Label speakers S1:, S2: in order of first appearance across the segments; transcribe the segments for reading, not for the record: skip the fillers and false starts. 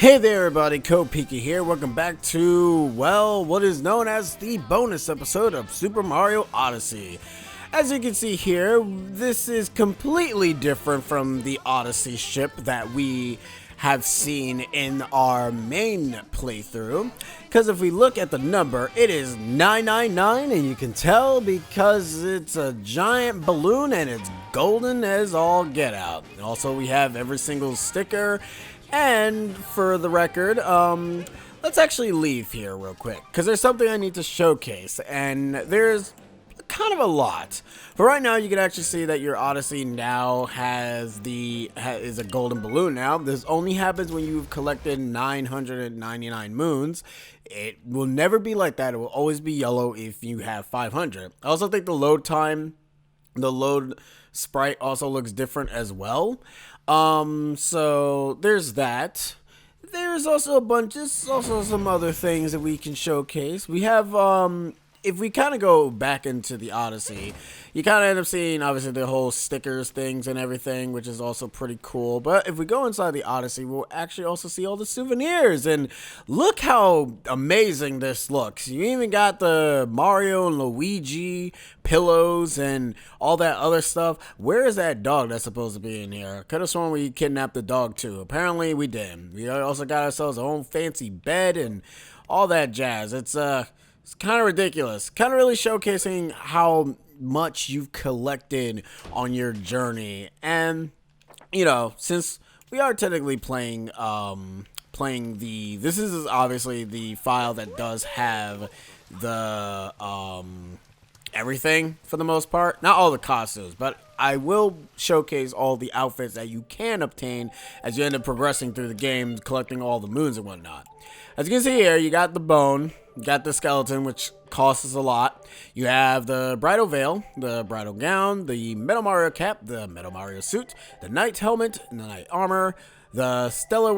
S1: Hey there everybody, Kopiki here. Welcome back to, well, what is known as the bonus episode of Super Mario Odyssey. As you can see here, this is completely different from the Odyssey ship that we have seen in our main playthrough. Because if we look at the number, it is 999, and you can tell because it's a giant balloon and it's golden as all get out. Also, we have every single sticker. And for the record, let's actually leave here real quick, because there's something I need to showcase, and there's kind of a lot. But right now, you can actually see that your Odyssey now is a golden balloon now. This only happens when you've collected 999 moons. It will never be like that. It will always be yellow if you have 500. I also think the load time, the load sprite also looks different as well. So there's that. There's also there's also some other things that we can showcase. We have, if we kind of go back into the Odyssey, you kind of end up seeing, obviously, the whole stickers things and everything, which is also pretty cool. But if we go inside the Odyssey, we'll actually also see all the souvenirs. And look how amazing this looks. You even got the Mario and Luigi pillows and all that other stuff. Where is that dog that's supposed to be in here? Could have sworn we kidnapped the dog too. Apparently we didn't. We also got ourselves a whole fancy bed and all that jazz. It's kind of ridiculous. Kind of really showcasing how much you've collected on your journey. And, you know, since we are technically playing this is obviously the file that does have the, everything for the most part. Not all the costumes, but I will showcase all the outfits that you can obtain as you end up progressing through the game, collecting all the moons and whatnot. As you can see here, you got the bone, you got the skeleton, which costs us a lot. You have the bridal veil, the bridal gown, the Metal Mario cap, the Metal Mario suit, the knight helmet, and the knight armor, the Stella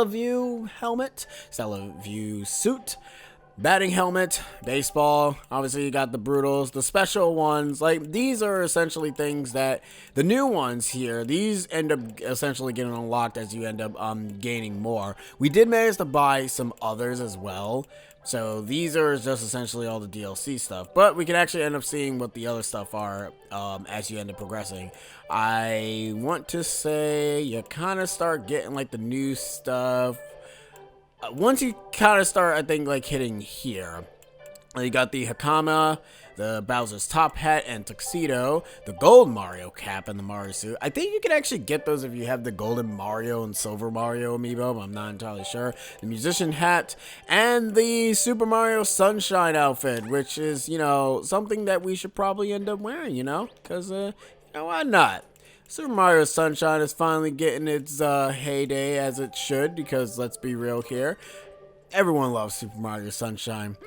S1: View helmet, Stella View suit, batting helmet, baseball. Obviously, you got the brutals, the special ones. Like, these are essentially things that the new ones here, these end up essentially getting unlocked as you end up gaining more. We did manage to buy some others as well. So these are just essentially all the DLC stuff. But we can actually end up seeing what the other stuff are as you end up progressing. I want to say you kind of start getting like the new stuff once you kind of start, I think, like hitting here. You got the Hakama, the Bowser's top hat and tuxedo, the gold Mario cap and the Mario suit. I think you can actually get those if you have the golden Mario and silver Mario amiibo, but I'm not entirely sure. The musician hat and the Super Mario Sunshine outfit, which is, you know, something that we should probably end up wearing, you know, because, you know, why not? Super Mario Sunshine is finally getting its heyday as it should, because let's be real here, everyone loves Super Mario Sunshine.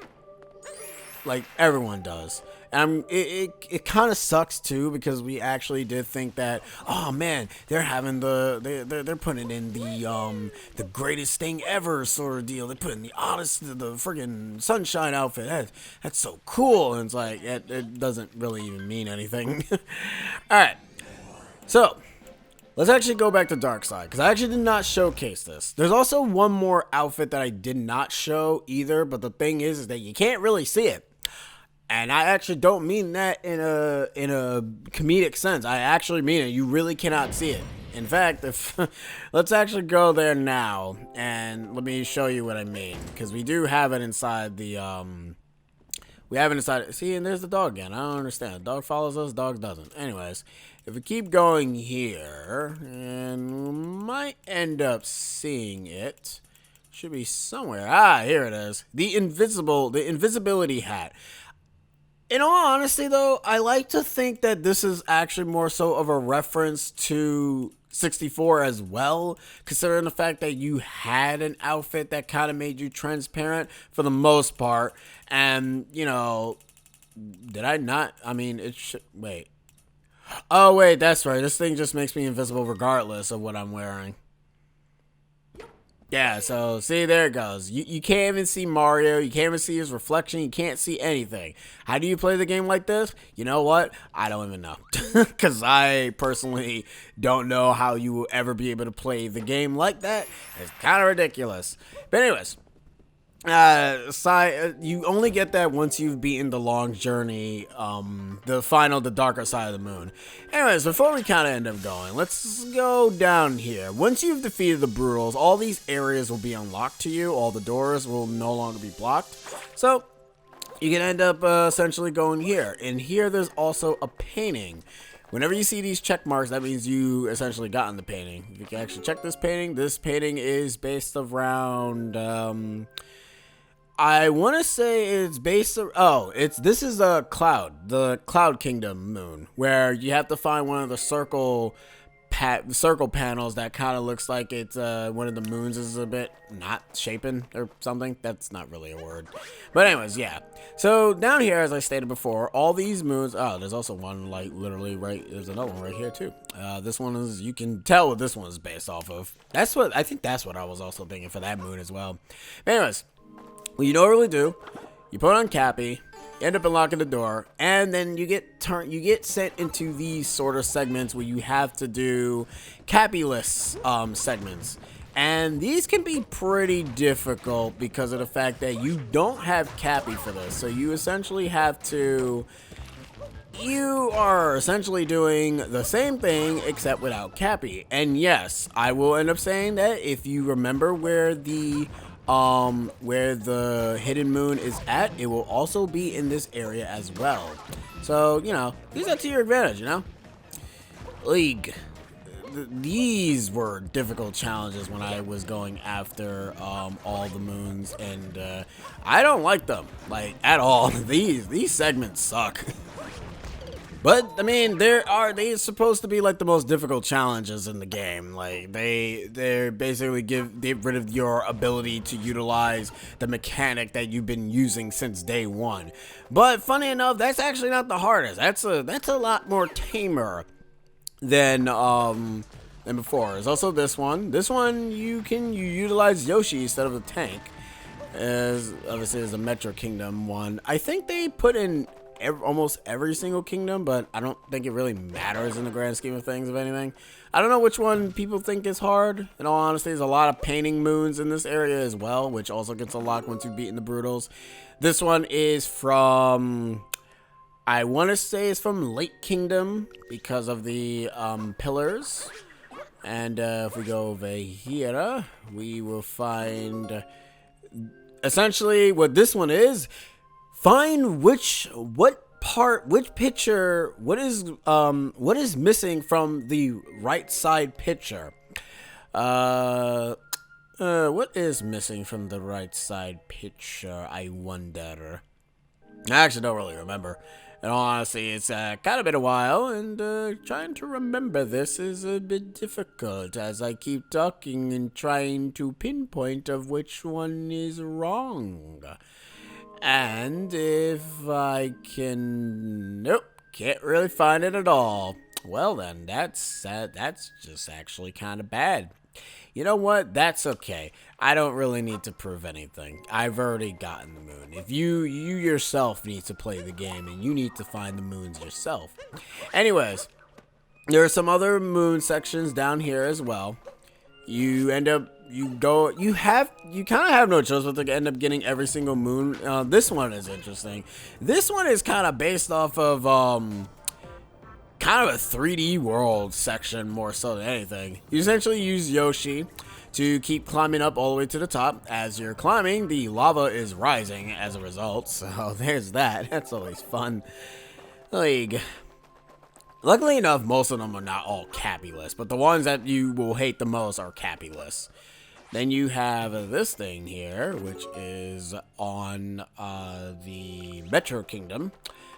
S1: Like, everyone does. And it kind of sucks too, because we actually did think that, oh man, they're having they're putting in the greatest thing ever sort of deal. They put in the Odyssey, the friggin' Sunshine outfit. That's so cool. And it's like it doesn't really even mean anything. All right. So, let's actually go back to Dark Side, because I actually did not showcase this. There's also one more outfit that I did not show either, but the thing is that you can't really see it. And I actually don't mean that in a comedic sense. I actually mean it. You really cannot see it. In fact, let's actually go there now, and let me show you what I mean, because we do have it inside the we have it inside. See, and there's the dog again. I don't understand. The dog follows us, dog doesn't. Anyways, if we keep going here, and we might end up seeing it. Should be somewhere. Ah, here it is. The invisibility hat. In all honesty, though, I like to think that this is actually more so of a reference to 64 as well, considering the fact that you had an outfit that kind of made you transparent for the most part. And, you know, did I not? I mean, it should. Wait. Oh, wait, that's right. This thing just makes me invisible regardless of what I'm wearing. Yeah, so see, there it goes. You can't even see Mario. You can't even see his reflection. You can't see anything. How do you play the game like this? You know what? I don't even know. Because I personally don't know how you will ever be able to play the game like that. It's kind of ridiculous. But anyways, you only get that once you've beaten the long journey, the darker side of the moon. Anyways, before we kind of end up going, let's go down here. Once you've defeated the Brutals, all these areas will be unlocked to you. All the doors will no longer be blocked. So you can end up essentially going here. And here there's also a painting. Whenever you see these check marks, that means you essentially gotten the painting. If you can actually check this painting is based around, I want to say it's based. This is the Cloud Kingdom moon, where you have to find one of the circle panels that kind of looks like it's one of the moons is a bit not shapen or something. That's not really a word, but anyways, yeah. So down here, as I stated before, all these moons. Oh, there's also one like literally right. There's another one right here too. This one is. You can tell what this one is based off of. That's what I was also thinking for that moon as well. But anyways. What you normally do, you put on Cappy, you end up unlocking the door, and then you get sent into these sort of segments where you have to do Cappy-less segments. And these can be pretty difficult because of the fact that you don't have Cappy for this. So you are essentially doing the same thing except without Cappy. And yes, I will end up saying that if you remember where the hidden moon is at, it will also be in this area as well. So, use that to your advantage, League. These were difficult challenges when I was going after all the moons, and I don't like them, like, at all. These segments suck. But I mean, they're supposed to be like the most difficult challenges in the game. Like they're basically get rid of your ability to utilize the mechanic that you've been using since day one. But funny enough, that's actually not the hardest. That's a lot more tamer than before. There's also this one. This one you utilize Yoshi instead of the tank. As obviously is the Metro Kingdom one. I think they put in almost every single kingdom, but I don't think it really matters in the grand scheme of things, if anything. I don't know which one people think is hard. In all honesty, there's a lot of painting moons in this area as well, which also gets unlocked once you've beaten the Brutals. This one is from, I want to say it's from Lake Kingdom because of the pillars. And if we go over here, we will find essentially what this one is. Find what is missing from the right side picture. What is missing from the right side picture, I wonder? I actually don't really remember. And honestly, it's kind of been a while, and trying to remember this is a bit difficult as I keep talking and trying to pinpoint of which one is wrong. And if I can... Nope, can't really find it at all. Well then, that's just actually kind of bad. You know what? That's okay. I don't really need to prove anything. I've already gotten the moon. If you yourself need to play the game and you need to find the moons yourself. Anyways, there are some other moon sections down here as well. You kind of have no choice but to end up getting every single moon. This one is interesting. This one is kind of based off of kind of a 3D world section more so than anything. You essentially use Yoshi to keep climbing up all the way to the top. As you're climbing, the lava is rising as a result. So there's that. That's always fun. Luckily enough, most of them are not all Cappy-less, but the ones that you will hate the most are Cappy-less. Then you have this thing here, which is on the Metro Kingdom.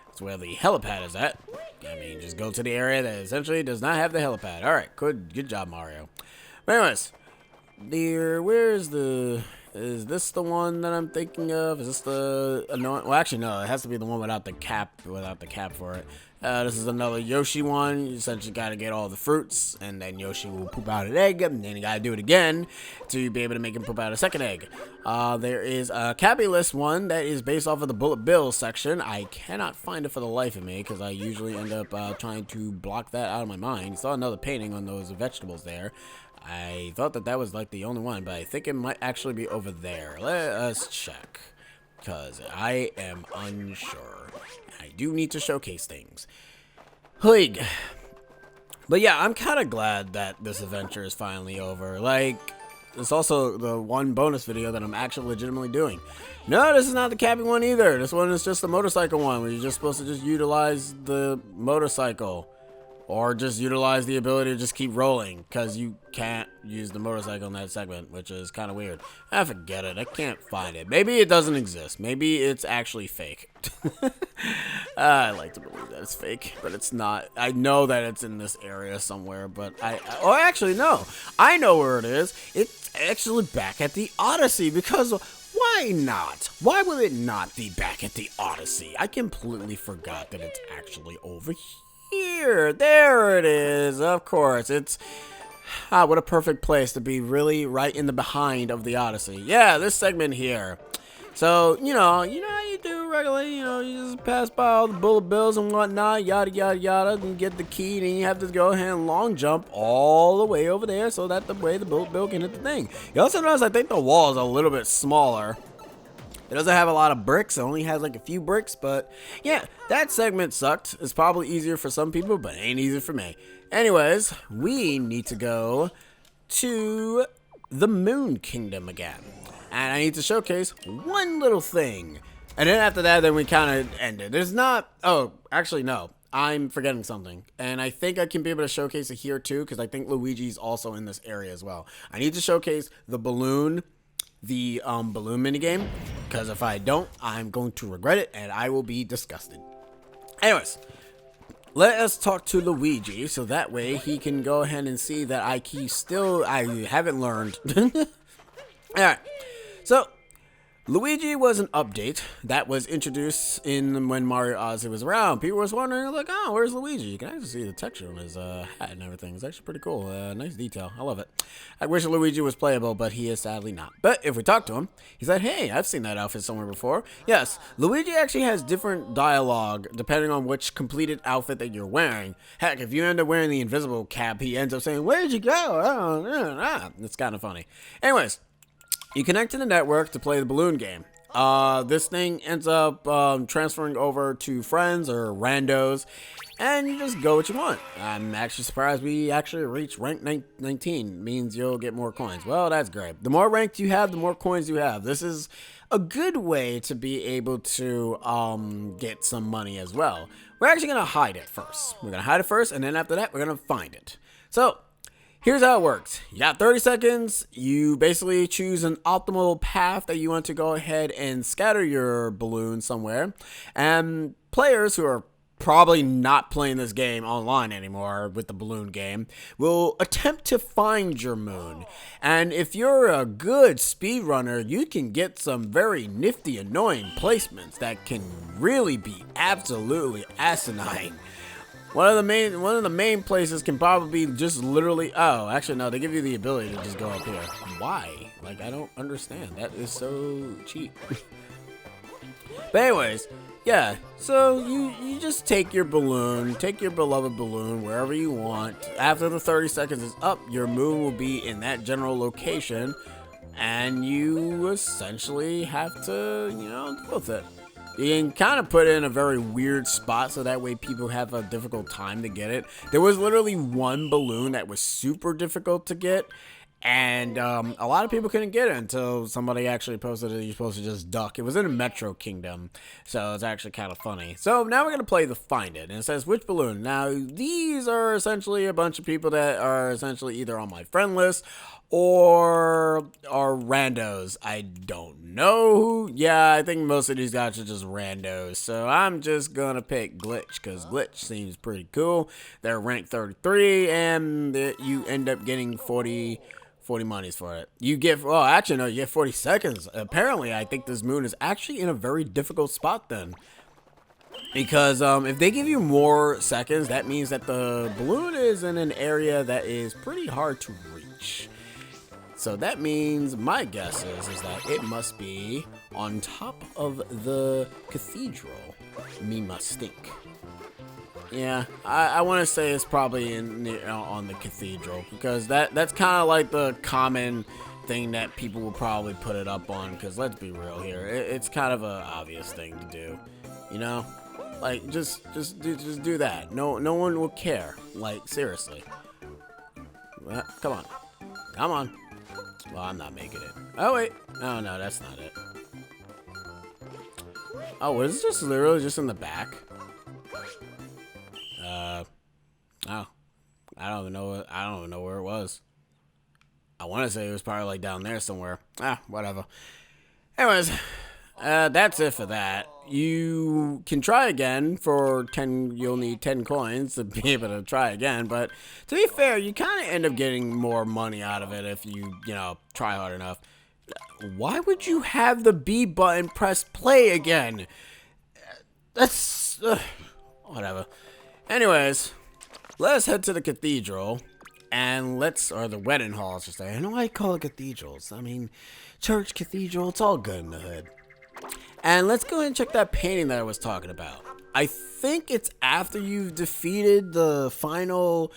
S1: That's where the helipad is at. I mean, just go to the area that essentially does not have the helipad. All right, good job, Mario. But anyways, is this the one that I'm thinking of? Is this the annoying? Well, actually, no. It has to be the one without the cap for it. This is another Yoshi one. You essentially got to get all the fruits, and then Yoshi will poop out an egg, and then you got to do it again to be able to make him poop out a second egg. There is a Cabulous one that is based off of the Bullet Bill section. I cannot find it for the life of me because I usually end up trying to block that out of my mind. Saw another painting on those vegetables there. I thought that was like the only one, but I think it might actually be over there. Let us check, because I am unsure. I do need to showcase things. But yeah, I'm kind of glad that this adventure is finally over. Like, it's also the one bonus video that I'm actually legitimately doing. No, this is not the cabbie one either. This one is just the motorcycle one, where you're just supposed to just utilize the motorcycle. Or just utilize the ability to just keep rolling, because you can't use the motorcycle in that segment, which is kind of weird. I forget it. I can't find it. Maybe it doesn't exist. Maybe it's actually fake. I like to believe that it's fake, but it's not. I know that it's in this area somewhere, but oh, actually, no. I know where it is. It's actually back at the Odyssey, because why not? Why will it not be back at the Odyssey? I completely forgot that it's actually over here. There it is. Of course, it's what a perfect place to be, really right in the behind of the Odyssey. Yeah, this segment here. So you know how you do regularly. You just pass by all the bullet bills and whatnot, yada yada yada, and get the key, and then you have to go ahead and long jump all the way over there so that the bullet bill can hit the thing. You also notice I think the wall is a little bit smaller. It doesn't have a lot of bricks. It only has like a few bricks, but yeah, that segment sucked. It's probably easier for some people, but it ain't easy for me. Anyways, we need to go to the Moon Kingdom again. And I need to showcase one little thing. And then after that, then we kind of end it. There's not... Oh, actually, no. I'm forgetting something. And I think I can be able to showcase it here too, because I think Luigi's also in this area as well. I need to showcase the balloon minigame, because if I don't, I'm going to regret it and I will be disgusted. Anyways, let us talk to Luigi so that way he can go ahead and see that I haven't learned. Alright, so Luigi was an update that was introduced when Mario Odyssey was around. People was wondering, like, oh, where's Luigi? You can actually see the texture on his hat and everything. It's actually pretty cool. Nice detail. I love it. I wish Luigi was playable, but he is sadly not. But if we talk to him, he said, hey, I've seen that outfit somewhere before. Yes, Luigi actually has different dialogue depending on which completed outfit that you're wearing. Heck, if you end up wearing the invisible cap, he ends up saying, where'd you go? Oh, it's kind of funny. Anyways, you connect to the network to play the balloon game. This thing ends up transferring over to friends or randos, and you just go what you want. I'm actually surprised we actually reached rank 19. Means you'll get more coins. Well, that's great. The more ranked you have, the more coins you have. This is a good way to be able to get some money as well. We're actually going to hide it first. We're going to hide it first, and then after that, we're going to find it. So here's how it works. You got 30 seconds. You basically choose an optimal path that you want to go ahead and scatter your balloon somewhere. And players who are probably not playing this game online anymore with the balloon game will attempt to find your moon. And if you're a good speedrunner, you can get some very nifty, annoying placements that can really be absolutely asinine. One of the main places can probably be just literally... Oh, actually, no. They give you the ability to just go up here. Why? Like, I don't understand. That is so cheap. But anyways, yeah. So you just take your balloon, take your beloved balloon wherever you want. After the 30 seconds is up, your moon will be in that general location. And you essentially have to, deal with it. You can kind of put it in a very weird spot so that way people have a difficult time to get it. There was literally one balloon that was super difficult to get, and a lot of people couldn't get it until somebody actually posted that you're supposed to just duck. It was in a Metro Kingdom, so it's actually kind of funny. So now we're going to play the Find It, and it says which balloon. Now these are essentially a bunch of people that are essentially either on my friend list or are randos. I don't know who. Yeah, I think most of these guys are just randos. So I'm just gonna pick Glitch because Glitch seems pretty cool. They're ranked 33 and you end up getting 40 monies for it. You get, well, actually no, you get 40 seconds. Apparently, I think this moon is actually in a very difficult spot then. Because if they give you more seconds, that means that the balloon is in an area that is pretty hard to reach. So that means my guess is that it must be on top of the cathedral. Me must think. Yeah, I want to say it's probably on the cathedral, because that's kind of like the common thing that people will probably put it up on. Because let's be real here, it's kind of an obvious thing to do, you know. Like, just do that. No one will care. Like, seriously. Come on. Come on. Well, I'm not making it. Oh, wait. Oh, no, that's not it. Oh, was it just literally just in the back? Oh. I don't even know where it was. I want to say it was probably, like, down there somewhere. Ah, whatever. Anyways, that's it for that. You can try again for 10. You'll need 10 coins to be able to try again. But to be fair, you kind of end up getting more money out of it if you try hard enough. Why would you have the B button press play again? That's whatever. Anyways, let's head to the cathedral and or the wedding hall, I should say. I know I call it cathedrals. I mean, church, cathedral, it's all good in the hood. And let's go ahead and check that painting that I was talking about. I think it's after you've defeated the final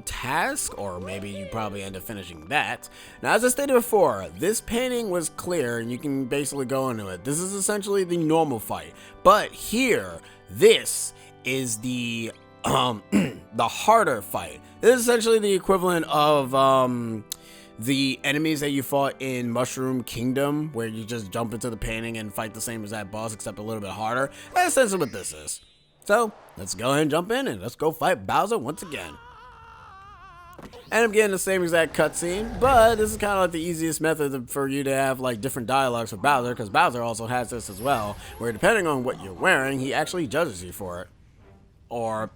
S1: task, or maybe you probably end up finishing that. Now, as I stated before, this painting was clear and you can basically go into it. This is essentially the normal fight. But here, this is the the harder fight. This is essentially the equivalent of the enemies that you fought in Mushroom Kingdom, where you just jump into the painting and fight the same as that boss, except a little bit harder. That's essentially what this is. So, let's go ahead and jump in and let's go fight Bowser once again. And I'm getting the same exact cutscene, but this is kind of like the easiest method for you to have like different dialogues for Bowser, because Bowser also has this as well, where depending on what you're wearing, he actually judges you for it. Or,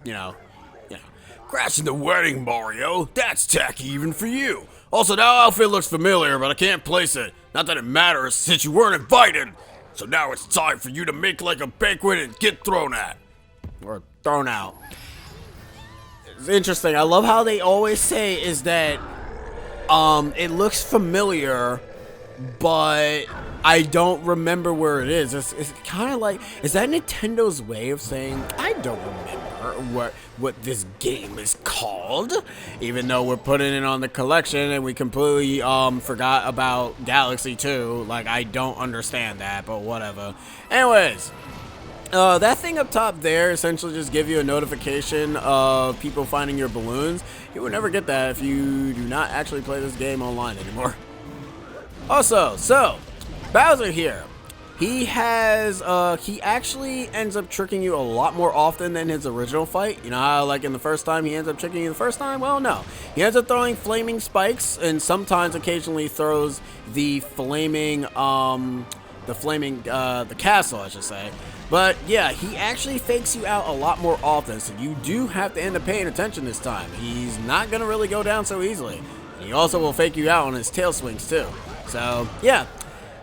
S1: crashing the wedding, Mario. That's tacky even for you. Also, that outfit looks familiar, but I can't place it. Not that it matters, since you weren't invited. So now it's time for you to make like a banquet and get thrown at. Or thrown out. It's interesting. I love how they always say is that it looks familiar, but I don't remember where it is. It's kind of like, is that Nintendo's way of saying, I don't remember what this game is called? Even though we're putting it on the collection and we completely forgot about Galaxy 2. Like, I don't understand that, but whatever. Anyways, that thing up top there essentially just give you a notification of people finding your balloons. You would never get that if you do not actually play this game online anymore. Also, so Bowser here, he actually ends up tricking you a lot more often than his original fight. You know how like in the first time he ends up tricking you the first time? Well, no. He ends up throwing flaming spikes and sometimes occasionally throws the the castle, I should say. But yeah, he actually fakes you out a lot more often, so you do have to end up paying attention this time. He's not gonna really go down so easily. And he also will fake you out on his tail swings too. So yeah,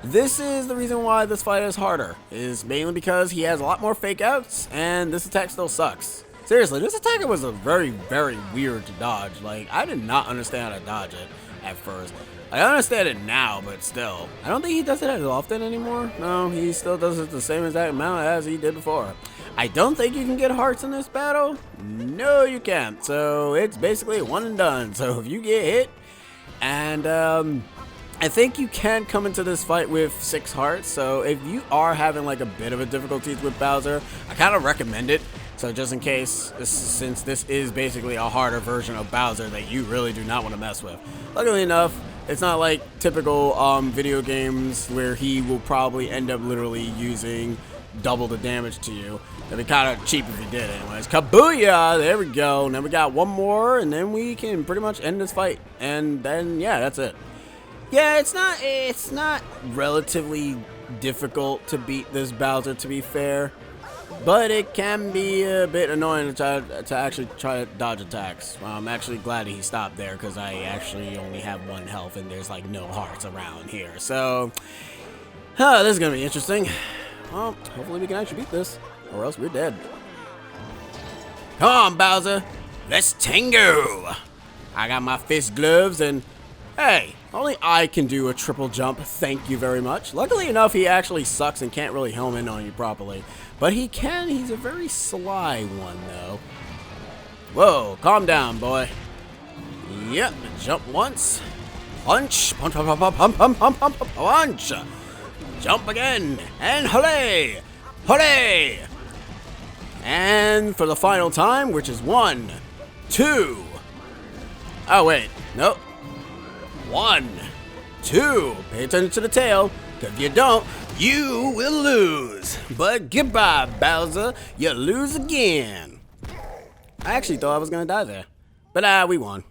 S1: this is the reason why this fight is harder, is mainly because he has a lot more fake outs and this attack still sucks. Seriously, this attack was a very, very weird to dodge. Like, I did not understand how to dodge it at first. I understand it now, but still. I don't think he does it as often anymore. No, he still does it the same exact amount as he did before. I don't think you can get hearts in this battle. No, you can't. So it's basically one and done. So if you get hit, and I think you can come into this fight with 6 hearts. So if you are having like a bit of a difficulty with Bowser, I kind of recommend it. So just in case, since this is basically a harder version of Bowser that you really do not want to mess with. Luckily enough, it's not like typical video games where he will probably end up literally using double the damage to you. That'd be kind of cheap if he did anyways. Kabooyah! There we go. Now we got one more, and then we can pretty much end this fight. And then, yeah, that's it. Yeah, it's not relatively difficult to beat this Bowser, to be fair. But it can be a bit annoying to actually try to dodge attacks. Well, I'm actually glad he stopped there because I actually only have 1 health and there's like no hearts around here. So, this is going to be interesting. Well, hopefully we can actually beat this. or else we're dead. Come on, Bowser. Let's tango. I got my fist gloves and, hey, only I can do a triple jump. Thank you very much. Luckily enough, he actually sucks and can't really home in on you properly. But he can. He's a very sly one, though. Whoa, calm down, boy. Yep, jump once. Punch. Punch, punch, punch, punch, punch, punch, punch, punch. Jump again. And hooray. Hooray. And for the final time, which is 1, 2. Oh, wait. Nope. 1, 2. Pay attention to the tail, because if you don't, you will lose. But goodbye, Bowser. You lose again. I actually thought I was going to die there. But we won.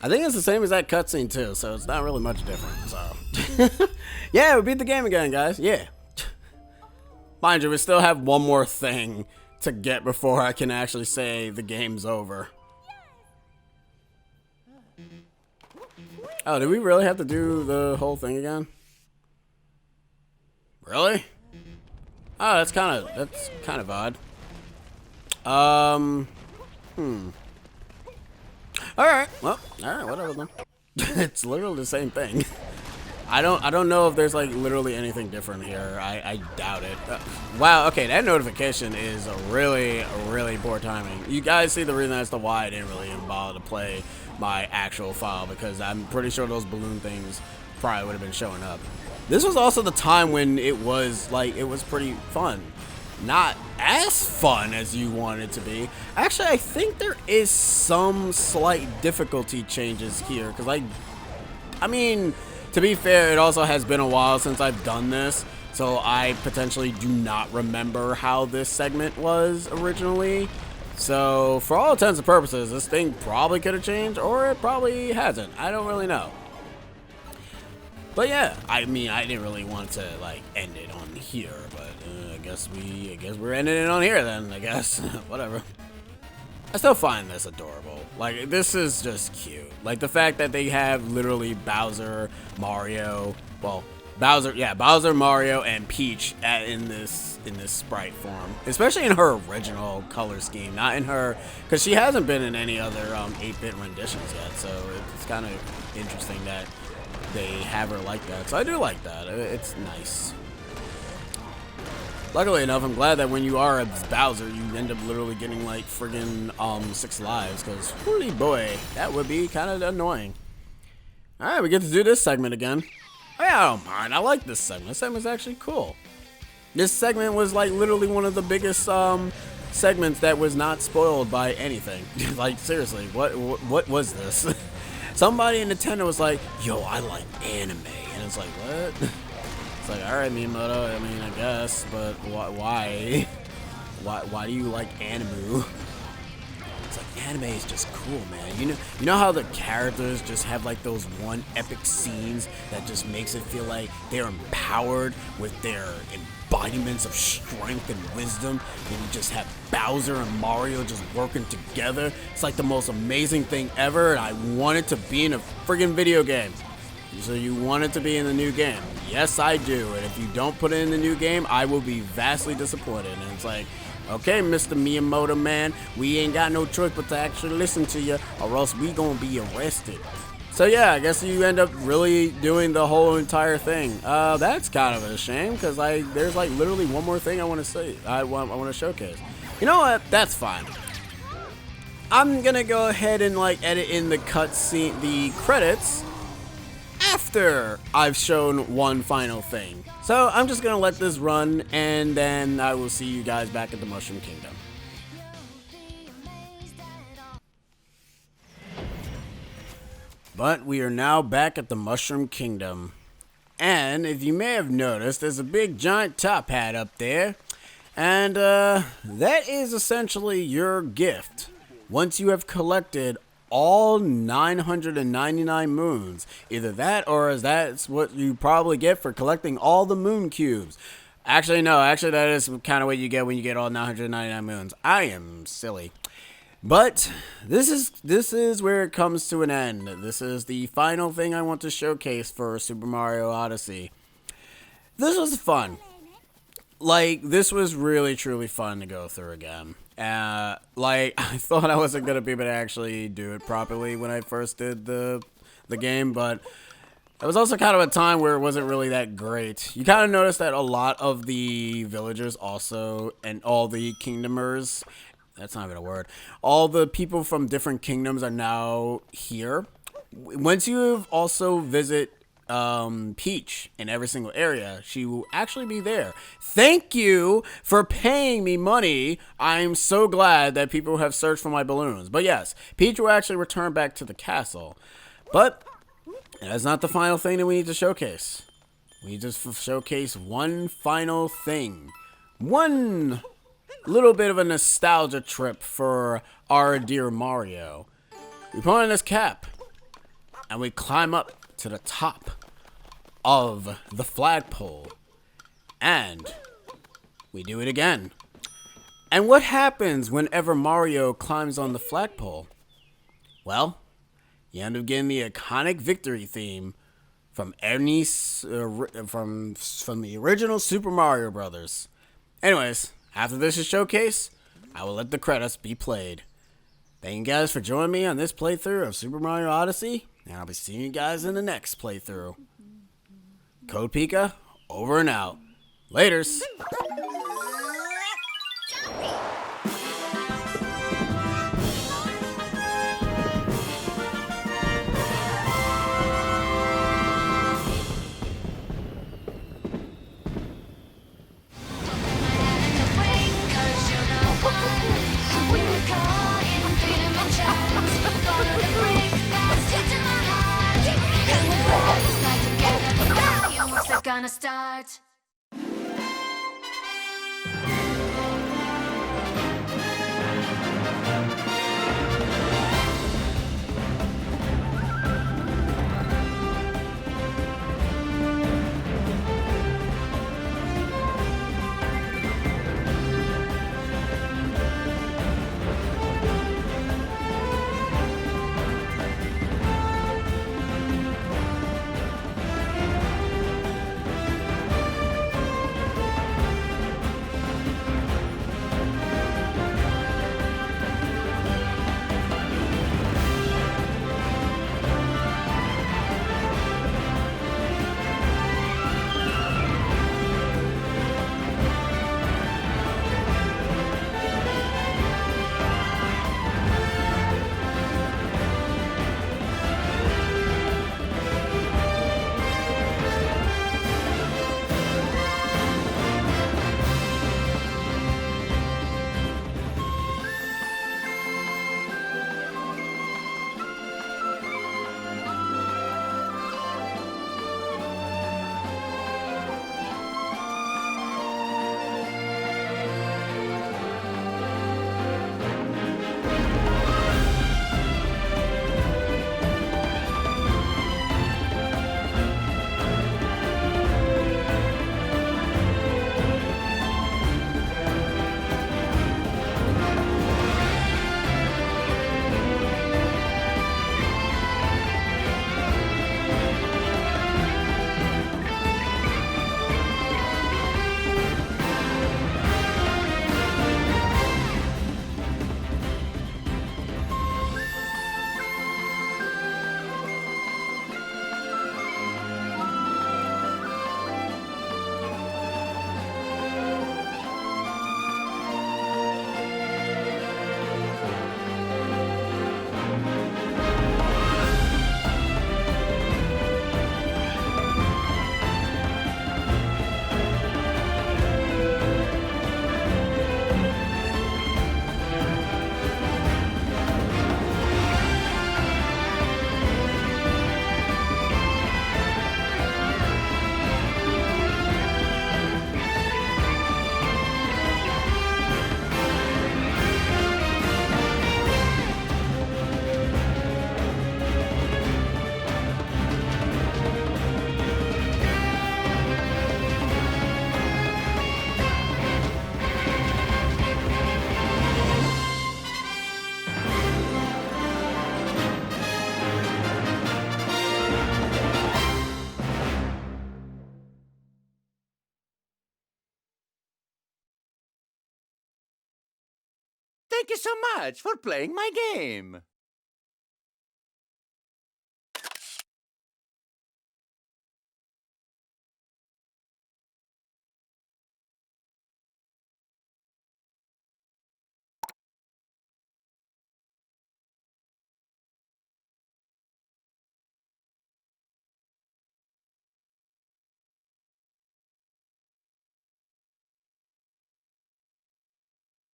S1: I think it's the same as that cutscene, too, so it's not really much different. So, yeah, we beat the game again, guys. Yeah. Mind you, we still have one more thing to get before I can actually say the game's over. Oh, did we really have to do the whole thing again? Really? Oh, that's kind of odd. Alright, well, alright, whatever then. It's literally the same thing. I don't know if there's like literally anything different here. I doubt it. Wow, okay, that notification is really poor timing. You guys see the reason as to why I didn't really even bother to play my actual file, because I'm pretty sure those balloon things probably would have been showing up. This was also the time when it was pretty fun. Not as fun as you want it to be. Actually, I think there is some slight difficulty changes here, because I mean, to be fair, it also has been a while since I've done this, so I potentially do not remember how this segment was originally. So, for all intents and purposes, this thing probably could have changed, or it probably hasn't. I don't really know. But yeah, I mean, I didn't really want to like end it on here, but I guess we're ending it on here then. I guess whatever. I still find this adorable. Like, this is just cute. Like, the fact that they have literally Bowser, Mario, well, Bowser, Mario, and Peach in this sprite form. Especially in her original color scheme, not in her, because she hasn't been in any other 8-bit renditions yet, so it's kind of interesting that they have her like that. So I do like that. It's nice. Luckily enough, I'm glad that when you are a Bowser, you end up literally getting like friggin' 6 lives, because holy boy, that would be kind of annoying. Alright, we get to do this segment again. Oh, yeah, I don't mind. I like this segment. This segment's actually cool. This segment was like literally one of the biggest segments that was not spoiled by anything. Like, seriously, what was this? Somebody in Nintendo was like, yo, I like anime. And it's like, what? It's like, alright, Miyamoto, I mean, I guess, but why? Why do you like anime? It's like, anime is just cool, man. You know how the characters just have like those one epic scenes that just makes it feel like they're empowered with their embodiments of strength and wisdom, and you just have Bowser and Mario just working together. It's like the most amazing thing ever, and I want it to be in a friggin' video game. So you want it to be in the new game? Yes, I do. And if you don't put it in the new game, I will be vastly disappointed. And it's like, okay, Mr. Miyamoto, man, we ain't got no choice but to actually listen to you, or else we gonna be arrested. So yeah, I guess you end up really doing the whole entire thing. That's kind of a shame, because there's like literally one more thing I want to say. I want to showcase. You know what? That's fine. I'm gonna go ahead and like edit in the cutscene, the credits, after I've shown one final thing. So I'm just gonna let this run, and then I will see you guys back at the Mushroom Kingdom. But we are now back at the Mushroom Kingdom. And if you may have noticed, there's a big giant top hat up there. And that is essentially your gift. Once you have collected all 999 moons. Either that, or that's what you probably get for collecting all the moon cubes. Actually, no. Actually, that is kind of what you get when you get all 999 moons. I am silly. But this is where it comes to an end. This is the final thing I want to showcase for Super Mario Odyssey. This was fun. like, this was really truly fun to go through again. Like, I thought I wasn't gonna be able to actually do it properly when I first did the game, but it was also kind of a time where it wasn't really that great. You kind of notice that a lot of the villagers also, and all the kingdomers, that's not even a word, all the people from different kingdoms are now here. Once you also visit Peach in every single area, she will actually be there. Thank you for paying me money. I'm so glad that people have searched for my balloons. But yes, Peach will actually return back to the castle. But that's not the final thing that we need to showcase. We need to showcase one final thing. One little bit of a nostalgia trip for our dear Mario. We put on this cap and we climb up to the top of the flagpole, and we do it again. And what happens whenever Mario climbs on the flagpole? Well, you end up getting the iconic victory theme from from the original Super Mario Brothers. Anyways, after this is showcased, I will let the credits be played. Thank you guys for joining me on this playthrough of Super Mario Odyssey, and I'll be seeing you guys in the next playthrough. Code Pika, over and out. Laters.
S2: Gonna start.
S3: Thank you so much for playing my game.